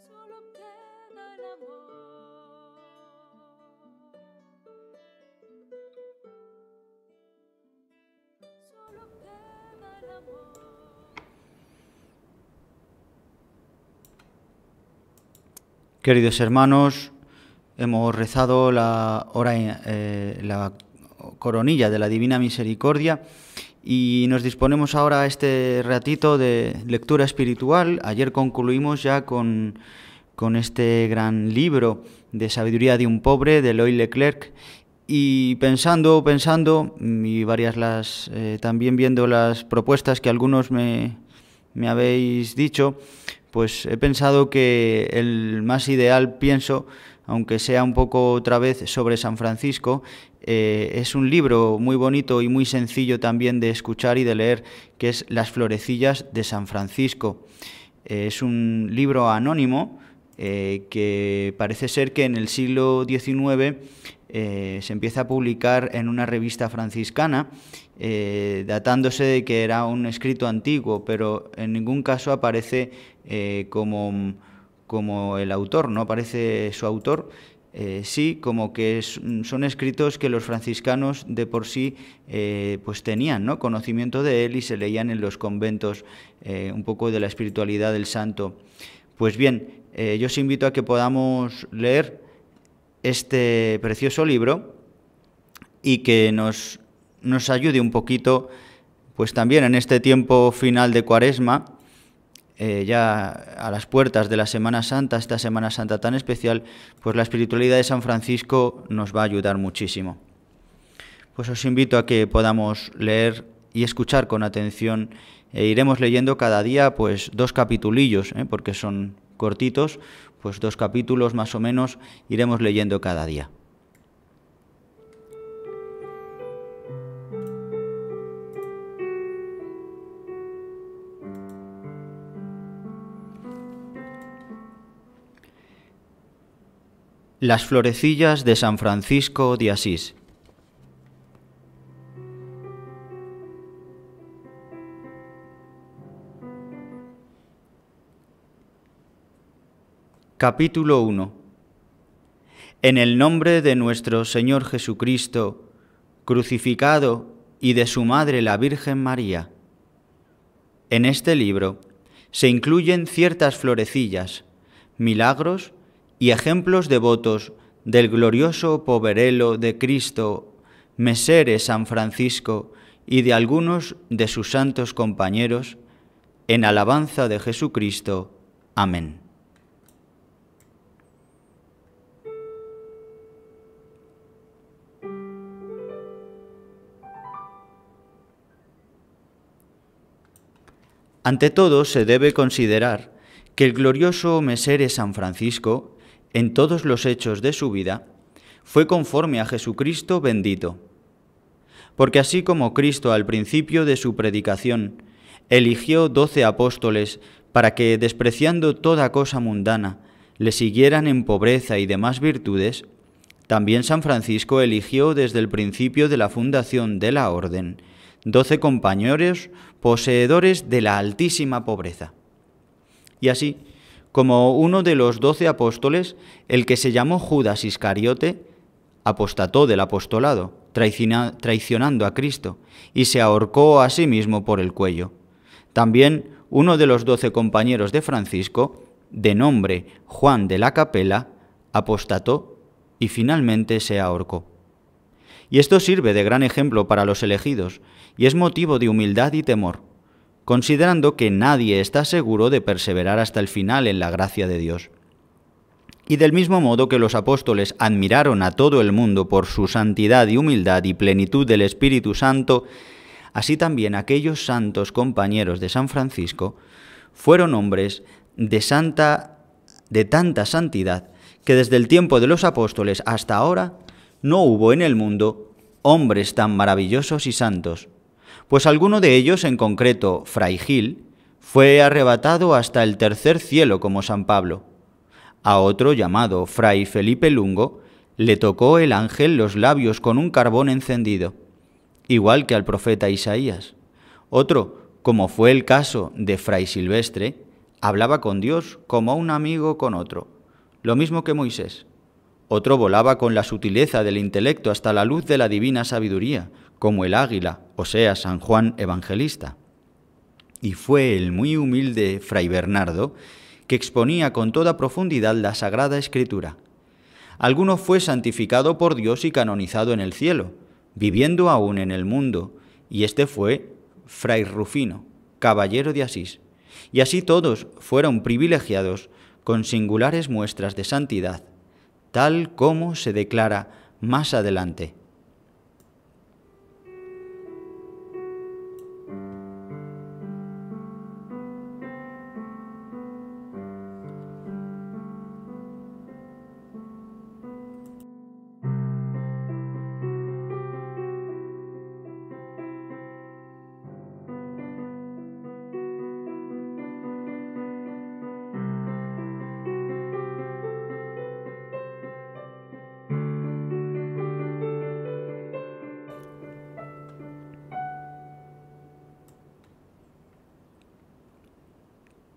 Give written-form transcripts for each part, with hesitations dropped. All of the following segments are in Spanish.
Solo queda el amor. Solo queda el amor. Queridos hermanos, hemos rezado la coronilla de la Divina Misericordia y nos disponemos ahora a este ratito de lectura espiritual. Ayer concluimos ya con este gran libro de Sabiduría de un pobre, de Eloy Leclerc, y pensando y también viendo las propuestas que algunos me habéis dicho, pues he pensado que el más ideal, aunque sea un poco otra vez sobre San Francisco, es un libro muy bonito y muy sencillo también de escuchar y de leer, que es Las florecillas de San Francisco. Es un libro anónimo que parece ser que en el siglo XIX se empieza a publicar en una revista franciscana, datándose de que era un escrito antiguo, pero en ningún caso aparece como el autor, no aparece su autor. Sí, como que son escritos que los franciscanos de por sí pues tenían, ¿no?, conocimiento de él y se leían en los conventos un poco de la espiritualidad del santo. Pues bien, yo os invito a que podamos leer este precioso libro y que nos ayude un poquito, pues también en este tiempo final de Cuaresma, ya a las puertas de la Semana Santa, esta Semana Santa tan especial, pues la espiritualidad de San Francisco nos va a ayudar muchísimo. Pues os invito a que podamos leer y escuchar con atención, iremos leyendo cada día pues 2 capitulillos, porque son cortitos, pues 2 capítulos más o menos iremos leyendo cada día. Las florecillas de San Francisco de Asís. Capítulo 1. En el nombre de nuestro Señor Jesucristo, crucificado, y de su Madre la Virgen María. En este libro se incluyen ciertas florecillas, milagros y ejemplos devotos del glorioso poverelo de Cristo, Mesere San Francisco, y de algunos de sus santos compañeros, en alabanza de Jesucristo. Amén. Ante todo, se debe considerar que el glorioso Mesere San Francisco, en todos los hechos de su vida, fue conforme a Jesucristo bendito. Porque así como Cristo al principio de su predicación eligió 12 apóstoles para que, despreciando toda cosa mundana, le siguieran en pobreza y demás virtudes, también San Francisco eligió desde el principio de la fundación de la orden 12 compañeros poseedores de la altísima pobreza. Y así, como uno de los 12 apóstoles, el que se llamó Judas Iscariote, apostató del apostolado, traicionando a Cristo, y se ahorcó a sí mismo por el cuello. También uno de los 12 compañeros de Francisco, de nombre Juan de la Capela, apostató y finalmente se ahorcó. Y esto sirve de gran ejemplo para los elegidos, y es motivo de humildad y temor, considerando que nadie está seguro de perseverar hasta el final en la gracia de Dios. Y del mismo modo que los apóstoles admiraron a todo el mundo por su santidad y humildad y plenitud del Espíritu Santo, así también aquellos santos compañeros de San Francisco fueron hombres de tanta santidad que desde el tiempo de los apóstoles hasta ahora no hubo en el mundo hombres tan maravillosos y santos, pues alguno de ellos, en concreto Fray Gil, fue arrebatado hasta el tercer cielo como San Pablo. A otro, llamado Fray Felipe Lungo, le tocó el ángel los labios con un carbón encendido, igual que al profeta Isaías. Otro, como fue el caso de Fray Silvestre, hablaba con Dios como un amigo con otro, lo mismo que Moisés. Otro volaba con la sutileza del intelecto hasta la luz de la divina sabiduría, como el águila, o sea, San Juan Evangelista. Y fue el muy humilde Fray Bernardo que exponía con toda profundidad la Sagrada Escritura. Alguno fue santificado por Dios y canonizado en el cielo, viviendo aún en el mundo, y este fue Fray Rufino, caballero de Asís. Y así todos fueron privilegiados con singulares muestras de santidad, tal como se declara más adelante.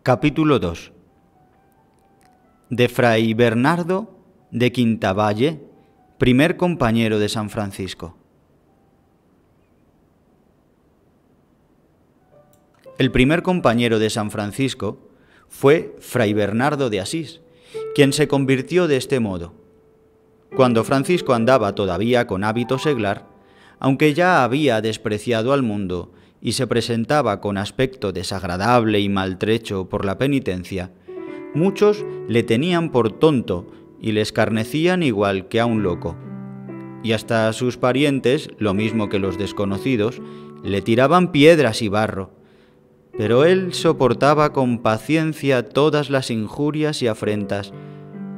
Capítulo 2. De Fray Bernardo de Quintavalle, primer compañero de San Francisco. El primer compañero de San Francisco fue Fray Bernardo de Asís, quien se convirtió de este modo. Cuando Francisco andaba todavía con hábito seglar, aunque ya había despreciado al mundo y se presentaba con aspecto desagradable y maltrecho por la penitencia, muchos le tenían por tonto y le escarnecían igual que a un loco. Y hasta sus parientes, lo mismo que los desconocidos, le tiraban piedras y barro. Pero él soportaba con paciencia todas las injurias y afrentas,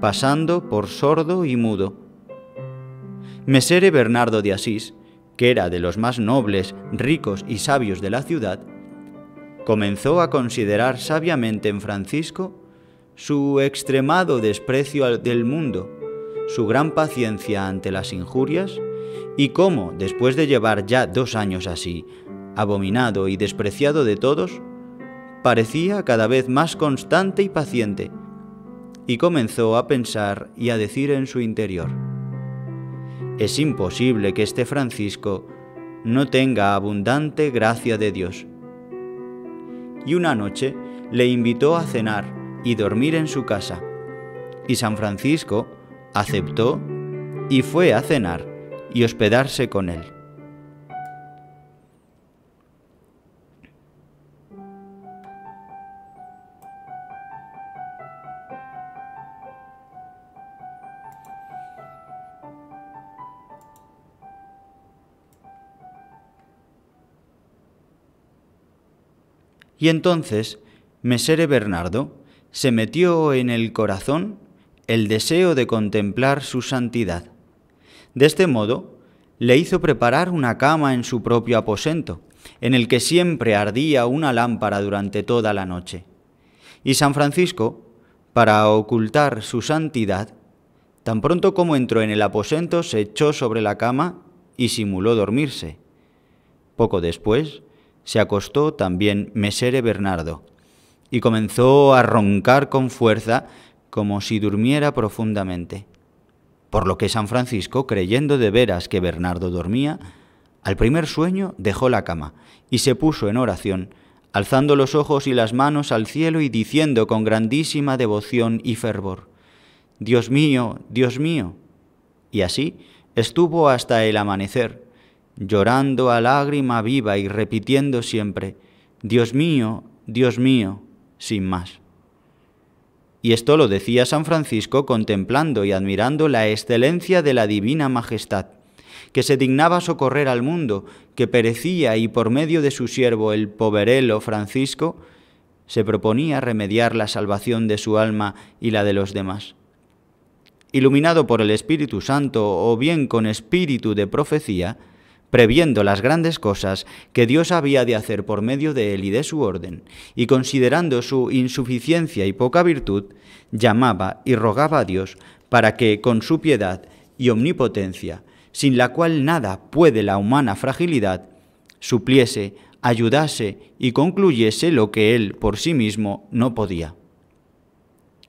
pasando por sordo y mudo. Mesere Bernardo de Asís, que era de los más nobles, ricos y sabios de la ciudad, comenzó a considerar sabiamente en Francisco su extremado desprecio del mundo, su gran paciencia ante las injurias, y cómo, después de llevar ya 2 años así, abominado y despreciado de todos, parecía cada vez más constante y paciente, y comenzó a pensar y a decir en su interior: es imposible que este Francisco no tenga abundante gracia de Dios. Y una noche le invitó a cenar y dormir en su casa, y San Francisco aceptó y fue a cenar y hospedarse con él. Y entonces Mesere Bernardo se metió en el corazón el deseo de contemplar su santidad. De este modo le hizo preparar una cama en su propio aposento, en el que siempre ardía una lámpara durante toda la noche. Y San Francisco, para ocultar su santidad, tan pronto como entró en el aposento, se echó sobre la cama y simuló dormirse. Poco después se acostó también Mesere Bernardo y comenzó a roncar con fuerza como si durmiera profundamente. Por lo que San Francisco, creyendo de veras que Bernardo dormía, al primer sueño dejó la cama y se puso en oración, alzando los ojos y las manos al cielo y diciendo con grandísima devoción y fervor: Dios mío, Dios mío. Y así estuvo hasta el amanecer, llorando a lágrima viva y repitiendo siempre: Dios mío, sin más. Y esto lo decía San Francisco contemplando y admirando la excelencia de la divina majestad, que se dignaba socorrer al mundo, que perecía y por medio de su siervo el poverello Francisco, se proponía remediar la salvación de su alma y la de los demás. Iluminado por el Espíritu Santo o bien con espíritu de profecía, previendo las grandes cosas que Dios había de hacer por medio de él y de su orden, y considerando su insuficiencia y poca virtud, llamaba y rogaba a Dios para que, con su piedad y omnipotencia, sin la cual nada puede la humana fragilidad, supliese, ayudase y concluyese lo que él por sí mismo no podía.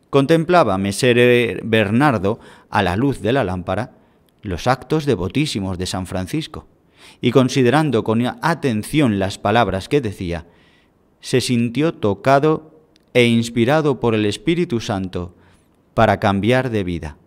Contemplaba Messer Bernardo, a la luz de la lámpara, los actos devotísimos de San Francisco, y considerando con atención las palabras que decía, se sintió tocado e inspirado por el Espíritu Santo para cambiar de vida.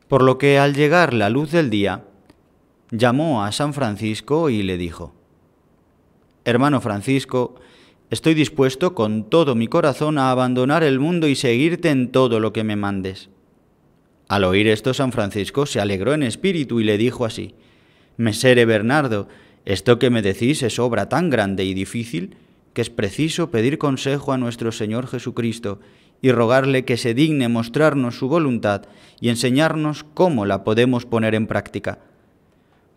Por lo que al llegar la luz del día, llamó a San Francisco y le dijo: «Hermano Francisco, estoy dispuesto con todo mi corazón a abandonar el mundo y seguirte en todo lo que me mandes». Al oír esto, San Francisco se alegró en espíritu y le dijo así: «Mesere Bernardo, esto que me decís es obra tan grande y difícil que es preciso pedir consejo a nuestro Señor Jesucristo y rogarle que se digne mostrarnos su voluntad y enseñarnos cómo la podemos poner en práctica.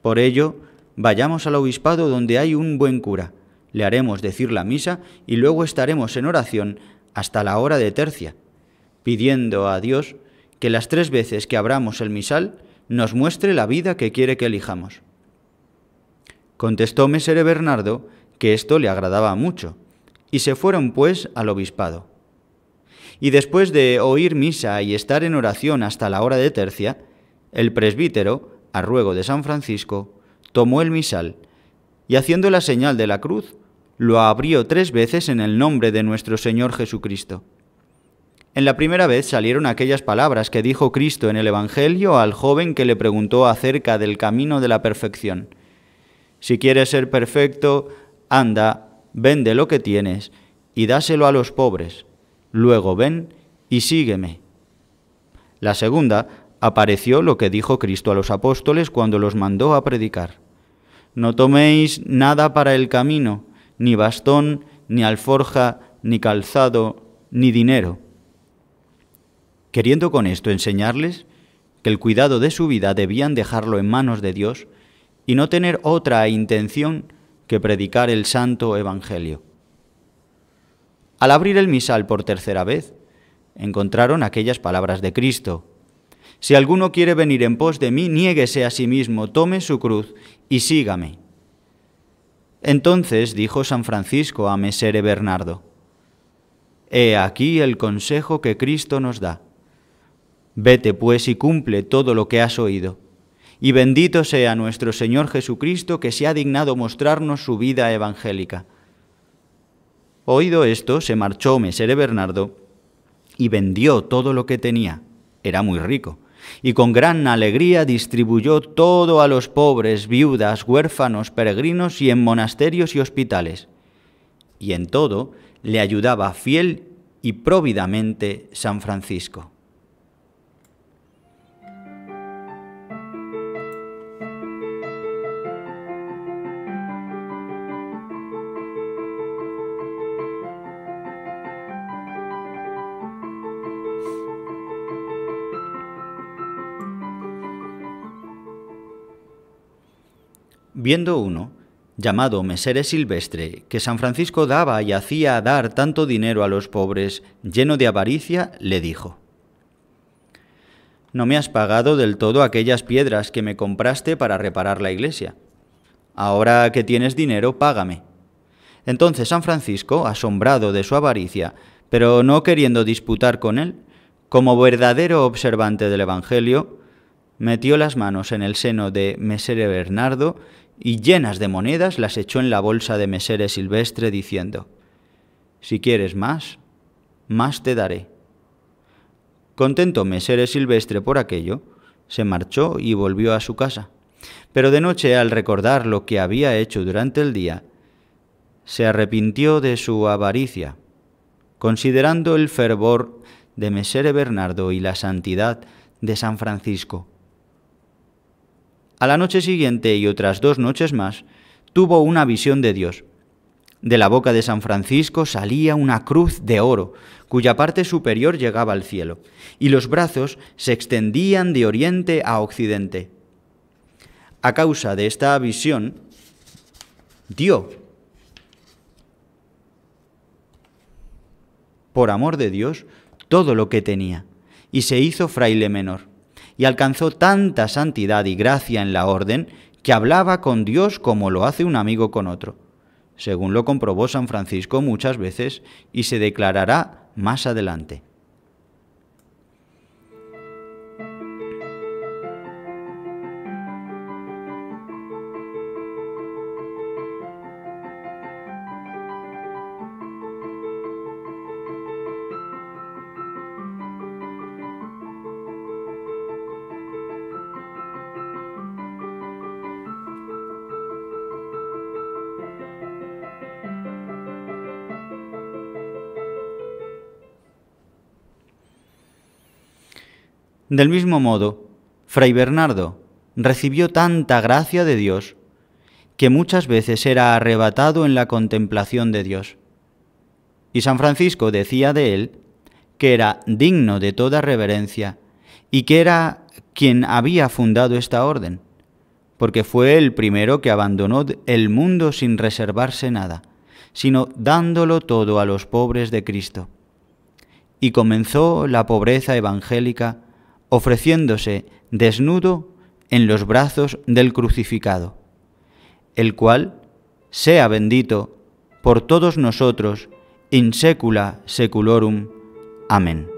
Por ello, vayamos al obispado donde hay un buen cura, le haremos decir la misa y luego estaremos en oración hasta la hora de tercia, pidiendo a Dios que las 3 veces que abramos el misal nos muestre la vida que quiere que elijamos». Contestó Mesere Bernardo que esto le agradaba mucho, y se fueron pues al obispado. Y después de oír misa y estar en oración hasta la hora de tercia, el presbítero, a ruego de San Francisco, tomó el misal y, haciendo la señal de la cruz, lo abrió 3 veces en el nombre de nuestro Señor Jesucristo. En la primera vez salieron aquellas palabras que dijo Cristo en el Evangelio al joven que le preguntó acerca del camino de la perfección: «Si quieres ser perfecto, anda, vende lo que tienes y dáselo a los pobres. Luego ven y sígueme». La segunda apareció lo que dijo Cristo a los apóstoles cuando los mandó a predicar: «No toméis nada para el camino, ni bastón, ni alforja, ni calzado, ni dinero». Queriendo con esto enseñarles que el cuidado de su vida debían dejarlo en manos de Dios y no tener otra intención que predicar el santo evangelio. Al abrir el misal por 3ª vez, encontraron aquellas palabras de Cristo: «Si alguno quiere venir en pos de mí, niéguese a sí mismo, tome su cruz y sígame». Entonces dijo San Francisco a Mesere Bernardo: «He aquí el consejo que Cristo nos da. Vete pues y cumple todo lo que has oído, y bendito sea nuestro Señor Jesucristo que se ha dignado mostrarnos su vida evangélica». Oído esto, se marchó Mesere Bernardo y vendió todo lo que tenía, era muy rico, y con gran alegría distribuyó todo a los pobres, viudas, huérfanos, peregrinos y en monasterios y hospitales. Y en todo le ayudaba fiel y próvidamente San Francisco. Viendo uno, llamado Mesere Silvestre, que San Francisco daba y hacía dar tanto dinero a los pobres, lleno de avaricia, le dijo: «No me has pagado del todo aquellas piedras que me compraste para reparar la iglesia. Ahora que tienes dinero, págame». Entonces San Francisco, asombrado de su avaricia, pero no queriendo disputar con él, como verdadero observante del Evangelio, metió las manos en el seno de Mesere Bernardo y, llenas de monedas, las echó en la bolsa de Mesere Silvestre, diciendo: «Si quieres más, más te daré». Contento Mesere Silvestre por aquello, se marchó y volvió a su casa. Pero de noche, al recordar lo que había hecho durante el día, se arrepintió de su avaricia, considerando el fervor de Mesere Bernardo y la santidad de San Francisco. A la noche siguiente y otras 2 noches más, tuvo una visión de Dios. De la boca de San Francisco salía una cruz de oro, cuya parte superior llegaba al cielo, y los brazos se extendían de oriente a occidente. A causa de esta visión, dio, por amor de Dios, todo lo que tenía, y se hizo fraile menor, y alcanzó tanta santidad y gracia en la orden que hablaba con Dios como lo hace un amigo con otro, según lo comprobó San Francisco muchas veces y se declarará más adelante. Del mismo modo, Fray Bernardo recibió tanta gracia de Dios que muchas veces era arrebatado en la contemplación de Dios. Y San Francisco decía de él que era digno de toda reverencia y que era quien había fundado esta orden, porque fue el primero que abandonó el mundo sin reservarse nada, sino dándolo todo a los pobres de Cristo. Y comenzó la pobreza evangélica ofreciéndose desnudo en los brazos del crucificado, el cual sea bendito por todos nosotros in saecula saeculorum. Amén.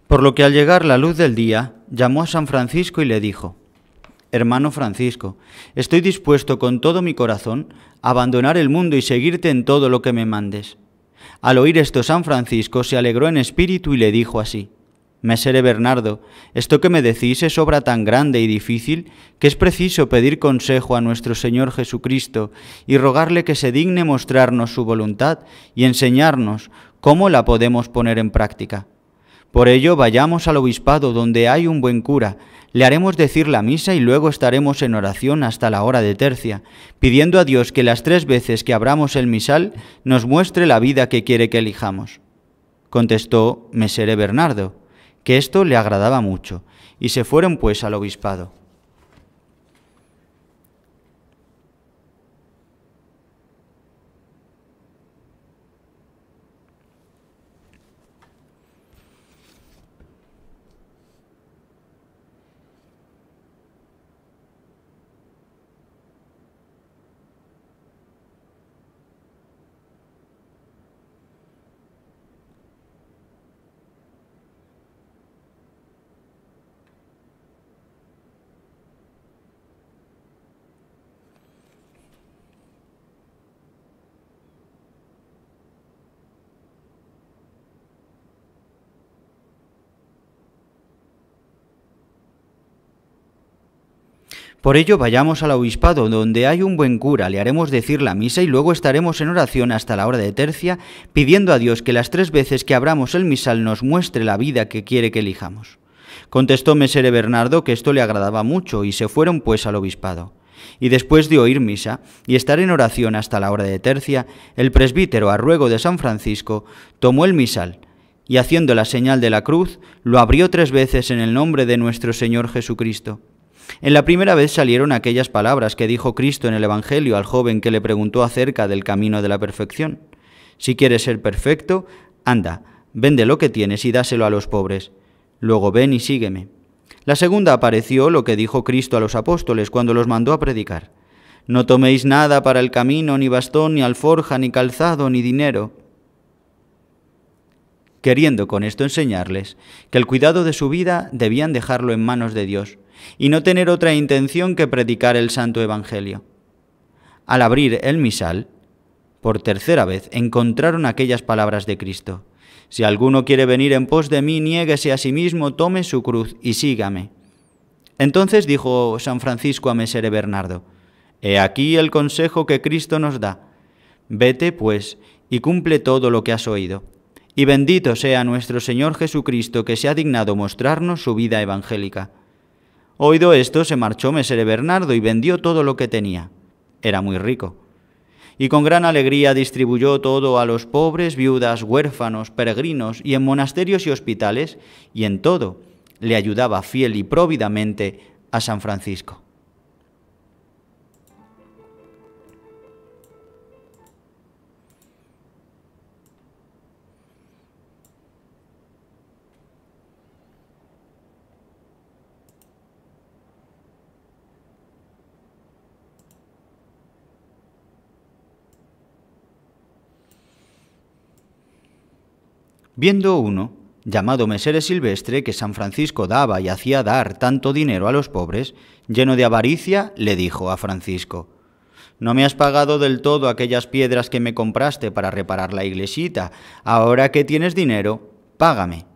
Por lo que al llegar la luz del día, llamó a San Francisco y le dijo: Hermano Francisco, estoy dispuesto con todo mi corazón a abandonar el mundo y seguirte en todo lo que me mandes. Al oír esto, San Francisco se alegró en espíritu y le dijo así: Mesere Bernardo, esto que me decís es obra tan grande y difícil que es preciso pedir consejo a nuestro Señor Jesucristo y rogarle que se digne mostrarnos su voluntad y enseñarnos cómo la podemos poner en práctica. Por ello, vayamos al obispado donde hay un buen cura, le haremos decir la misa y luego estaremos en oración hasta la hora de tercia, pidiendo a Dios que las 3 veces que abramos el misal nos muestre la vida que quiere que elijamos. Contestó Mesere Bernardo, que esto le agradaba mucho, y se fueron pues al obispado. Por ello vayamos al obispado, donde hay un buen cura, le haremos decir la misa y luego estaremos en oración hasta la hora de tercia, pidiendo a Dios que las 3 veces que abramos el misal nos muestre la vida que quiere que elijamos. Contestó mesere Bernardo que esto le agradaba mucho y se fueron pues al obispado. Y después de oír misa y estar en oración hasta la hora de tercia, el presbítero, a ruego de San Francisco, tomó el misal y haciendo la señal de la cruz, lo abrió 3 veces en el nombre de nuestro Señor Jesucristo. En la primera vez salieron aquellas palabras que dijo Cristo en el Evangelio al joven que le preguntó acerca del camino de la perfección. Si quieres ser perfecto, anda, vende lo que tienes y dáselo a los pobres. Luego ven y sígueme. La segunda apareció lo que dijo Cristo a los apóstoles cuando los mandó a predicar. No toméis nada para el camino, ni bastón, ni alforja, ni calzado, ni dinero. Queriendo con esto enseñarles que el cuidado de su vida debían dejarlo en manos de Dios y no tener otra intención que predicar el Santo Evangelio. Al abrir el misal, por 3ª vez encontraron aquellas palabras de Cristo. Si alguno quiere venir en pos de mí, niéguese a sí mismo, tome su cruz y sígame. Entonces dijo San Francisco a mesere Bernardo: He aquí el consejo que Cristo nos da. Vete, pues, y cumple todo lo que has oído. Y bendito sea nuestro Señor Jesucristo, que se ha dignado mostrarnos su vida evangélica. Oído esto, se marchó mesere Bernardo y vendió todo lo que tenía. Era muy rico. Y con gran alegría distribuyó todo a los pobres, viudas, huérfanos, peregrinos y en monasterios y hospitales, y en todo le ayudaba fiel y próvidamente a San Francisco. Viendo uno, llamado mesere Silvestre, que San Francisco daba y hacía dar tanto dinero a los pobres, lleno de avaricia, le dijo a Francisco: No me has pagado del todo aquellas piedras que me compraste para reparar la iglesita. Ahora que tienes dinero, págame.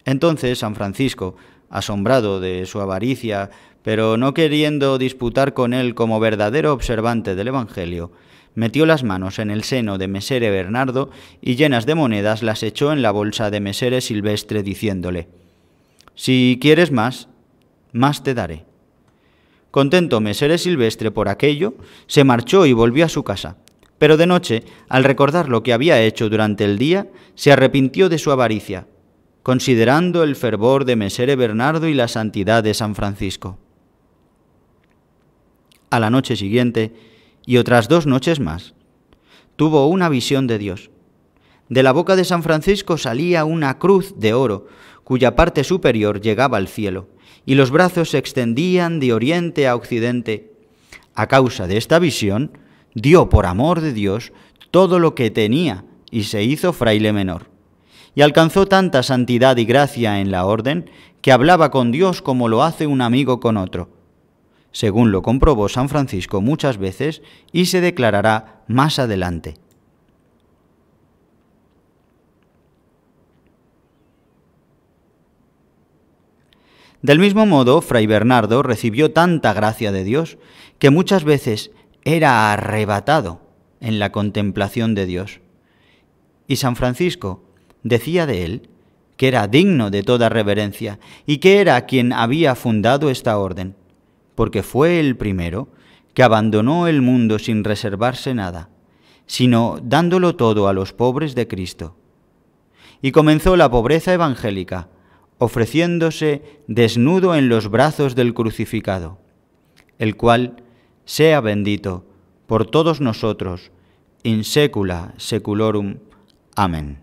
Entonces San Francisco, asombrado de su avaricia, pero no queriendo disputar con él como verdadero observante del Evangelio, metió las manos en el seno de mesere Bernardo y llenas de monedas las echó en la bolsa de mesere Silvestre, diciéndole: Si quieres más, más te daré. Contento mesere Silvestre por aquello, se marchó y volvió a su casa. Pero de noche, al recordar lo que había hecho durante el día, se arrepintió de su avaricia, considerando el fervor de mesere Bernardo y la santidad de San Francisco. A la noche siguiente, y otras 2 noches más, tuvo una visión de Dios. De la boca de San Francisco salía una cruz de oro, cuya parte superior llegaba al cielo, y los brazos se extendían de oriente a occidente. A causa de esta visión, dio por amor de Dios todo lo que tenía y se hizo fraile menor. Y alcanzó tanta santidad y gracia en la orden que hablaba con Dios como lo hace un amigo con otro, según lo comprobó San Francisco muchas veces y se declarará más adelante. Del mismo modo, Fray Bernardo recibió tanta gracia de Dios que muchas veces era arrebatado en la contemplación de Dios. Y San Francisco decía de él que era digno de toda reverencia y que era quien había fundado esta orden, porque fue el primero que abandonó el mundo sin reservarse nada, sino dándolo todo a los pobres de Cristo. Y comenzó la pobreza evangélica, ofreciéndose desnudo en los brazos del crucificado, el cual sea bendito por todos nosotros, in saecula saeculorum. Amén.